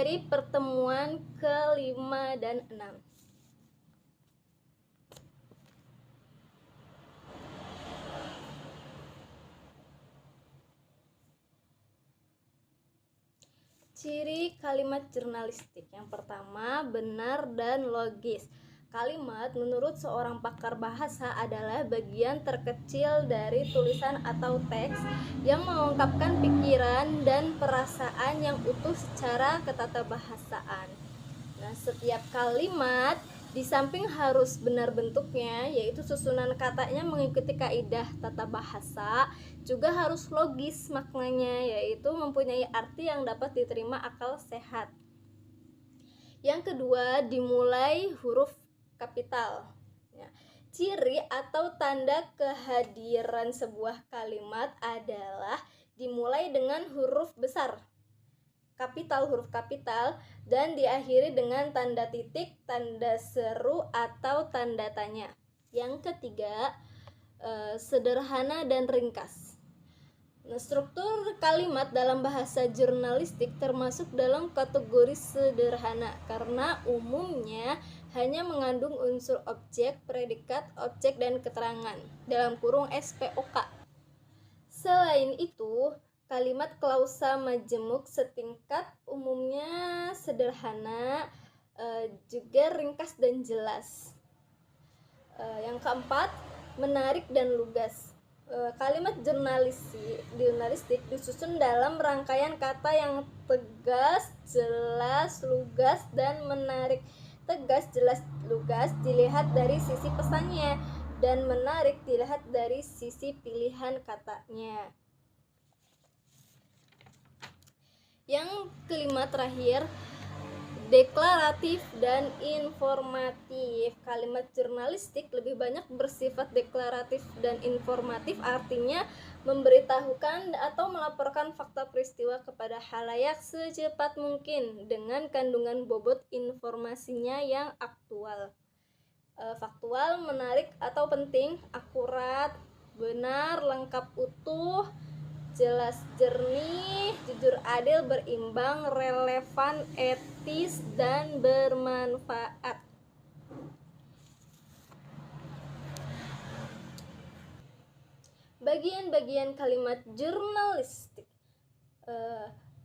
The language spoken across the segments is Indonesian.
Dari pertemuan ke-5 dan 6. Ciri kalimat jurnalistik. Yang pertama, benar dan logis. Kalimat menurut seorang pakar bahasa adalah bagian terkecil dari tulisan atau teks yang mengungkapkan pikiran dan perasaan yang utuh secara ketatabahasaan. Nah, setiap kalimat di samping harus benar bentuknya, yaitu susunan katanya mengikuti kaidah tata bahasa, juga harus logis maknanya, yaitu mempunyai arti yang dapat diterima akal sehat. Yang kedua, dimulai huruf kapital. Ya. Ciri atau tanda kehadiran sebuah kalimat adalah dimulai dengan huruf besar, huruf kapital, dan diakhiri dengan tanda titik, tanda seru, atau tanda tanya. Yang ketiga, sederhana dan ringkas. Nah, struktur kalimat dalam bahasa jurnalistik termasuk dalam kategori sederhana karena umumnya hanya mengandung unsur objek, predikat, objek, dan keterangan dalam kurung SPOK. Selain itu, kalimat klausa majemuk setingkat umumnya sederhana, juga ringkas dan jelas. Yang keempat, menarik dan lugas. Kalimat jurnalistik disusun dalam rangkaian kata yang tegas, jelas, lugas, dan menarik. Tegas, jelas, lugas dilihat dari sisi pesannya, dan menarik dilihat dari sisi pilihan katanya. Yang kelima terakhir, deklaratif dan informatif. Kalimat jurnalistik lebih banyak bersifat deklaratif dan informatif, artinya memberitahukan atau melaporkan fakta peristiwa kepada khalayak secepat mungkin dengan kandungan bobot informasinya yang aktual, faktual, menarik atau penting, akurat, benar, lengkap, utuh, jelas, jernih, jujur, adil, berimbang, relevan, etis, dan bermanfaat. Bagian-bagian kalimat jurnalistik.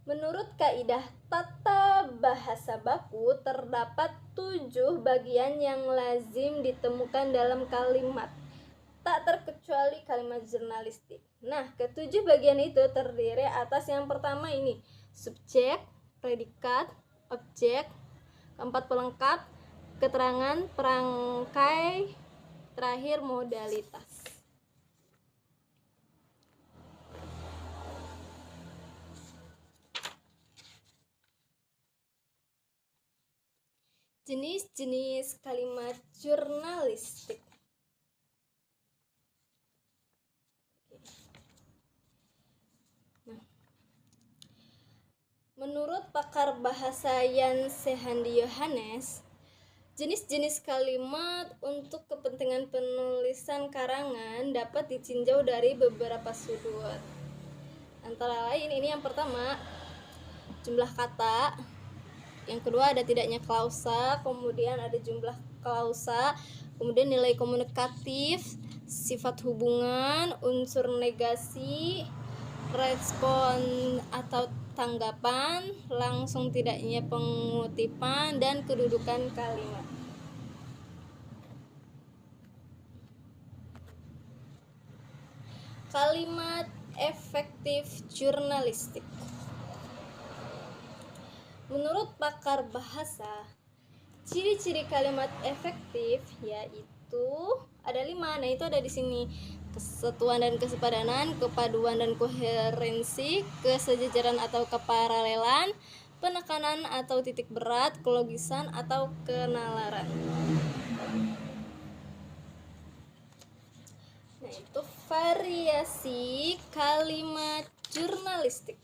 Menurut kaidah tata bahasa baku, terdapat 7 bagian yang lazim ditemukan dalam kalimat, tak terkecuali kalimat jurnalistik. Nah, ke-7 bagian itu terdiri atas yang pertama ini, subjek, predikat, objek, keempat pelengkap, keterangan, perangkai, terakhir modalitas. Jenis-jenis kalimat jurnalistik. Menurut pakar bahasa Jan Sehandi Yohanes, jenis-jenis kalimat untuk kepentingan penulisan karangan dapat ditinjau dari beberapa sudut. Antara lain ini yang pertama, jumlah kata. Yang kedua ada tidaknya klausa, kemudian ada jumlah klausa, kemudian nilai komunikatif, sifat hubungan, unsur negasi, respon atau tanggapan, langsung tidaknya pengutipan, dan kedudukan kalimat. Kalimat efektif jurnalistik. Menurut pakar bahasa, ciri-ciri kalimat efektif yaitu ada 5. Nah, itu ada di sini. Kesatuan dan kesepadanan, kepaduan dan koherensi, kesejajaran atau keparalelan, penekanan atau titik berat, kelogisan atau kenalaran. Nah, itu variasi kalimat jurnalistik.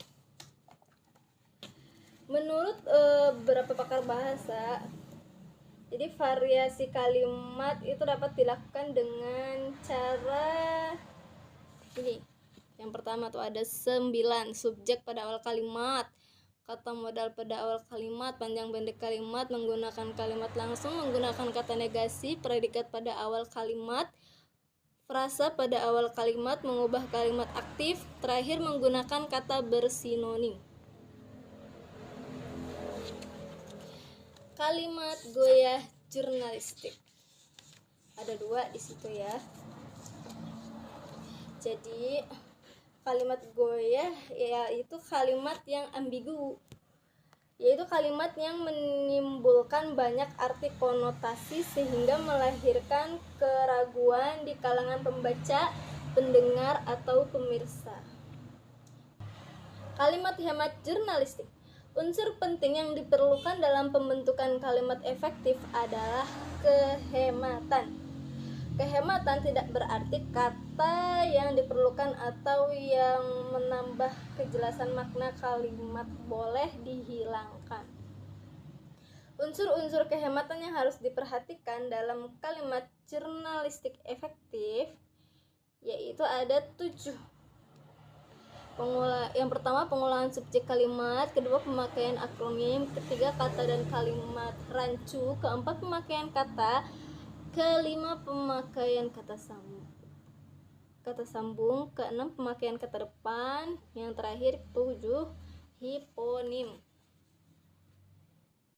Menurut beberapa pakar bahasa, jadi variasi kalimat itu dapat dilakukan dengan cara ini. Yang pertama tuh ada 9 subjek pada awal kalimat, kata modal pada awal kalimat, panjang pendek kalimat, menggunakan kalimat langsung, menggunakan kata negasi, predikat pada awal kalimat, frasa pada awal kalimat, mengubah kalimat aktif, terakhir menggunakan kata bersinonim. Kalimat goyah jurnalistik. Ada 2 di situ ya. Jadi kalimat goyah yaitu kalimat yang ambigu, yaitu kalimat yang menimbulkan banyak arti konotasi sehingga melahirkan keraguan di kalangan pembaca, pendengar, atau pemirsa. Kalimat hemat jurnalistik. Unsur penting yang diperlukan dalam pembentukan kalimat efektif adalah kehematan. Kehematan tidak berarti kata yang diperlukan atau yang menambah kejelasan makna kalimat boleh dihilangkan. Unsur-unsur kehematan yang harus diperhatikan dalam kalimat jurnalistik efektif yaitu ada 7. Yang pertama, pengolahan subjek kalimat. Kedua, pemakaian akronim. Ketiga, kata dan kalimat rancu. Keempat, pemakaian kata. Kelima, pemakaian kata sambung. Keenam, pemakaian kata depan. Yang terakhir 7, hiponim.